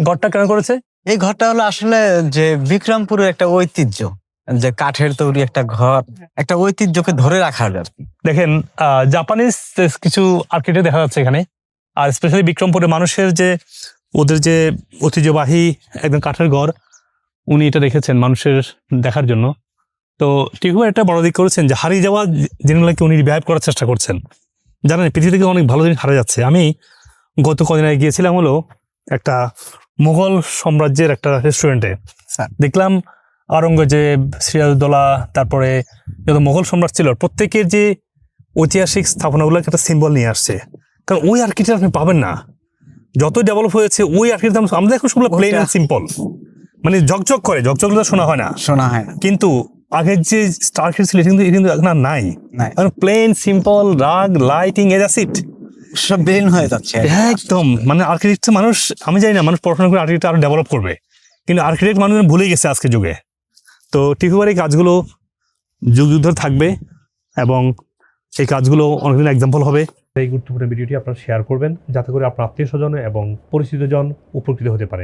ঘরটা কেন করেছে? এই ঘরটা হলো আসলে যে বিক্রমপুরের একটা ঐতিহ্য, যে কাঠের তৈরি একটা ঘর, একটা ঐতিহ্যকে ধরে রাখার আর কি। দেখেন জাপানিজ কিছু আর্কিটেক্ট দেখা যাচ্ছে এখানে, আর স্পেশালি বিক্রমপুরের মানুষের যে ওদের যে ঐতিহ্যবাহী একদম কাঠের ঘর, উনি এটা রেখেছেন মানুষের দেখার জন্য। তো টিকুমার একটা বড় দিক করেছেন যে হারিয়ে যাওয়া জিনিসগুলোকে উনি রিভাইভ করার চেষ্টা করছেন। জানেন পৃথিবী থেকে অনেক ভালো জিনিস হারিয়ে যাচ্ছে। আমি গত কদিন আগে গিয়েছিলাম হলো একটা মুঘল সাম্রাজ্যের একটা রেস্টুরেন্টে, দেখলাম আওরঙ্গজেব, সিরাজউদ্দৌলা, তারপরে যত মুঘল সম্রাট ছিল প্রত্যেকের যে ঐতিহাসিক স্থাপনাগুলোকে একটা সিম্বল নিয়ে আসছে। কারণ ওই আর্কিটেক্ট আপনি পাবেন না, যতই ডেভেলপ হয়েছে ওই আর্কিটেক্ট আমাদের এখন সবগুলো প্লেন এন্ড সিম্পল, মানে ঝকঝক করে, ঝকঝক শোনা হয় না, কিন্তু আগের যে আর্কিটেক্ট ছিল কিন্তু এখন আর নাই। প্লেন সিম্পল, রাগ, লাইটিং, দ্যাটস ইট, সব বিলীন হয়ে যাচ্ছে একদম। মানে আর্কিটেক্ট মানুষ, আমি জানি না মানুষ পড়াশোনা করে আর্কিটেক্ট আরো ডেভেলপ করবে, কিন্তু আর্কিটেক্ট মানুষ ভুলে গেছে আজকের যুগে। তো টিকুমার এই কাজগুলো যুগ যুগ ধরে থাকবে এবং এই কাজগুলো অনেকদিন এক্সাম্পল হবে। এই গুরুত্বপূর্ণ ভিডিওটি আপনারা শেয়ার করবেন যাতে করে আপনার আত্মীয় স্বজন এবং পরিচিতজন উপকৃত হতে পারে।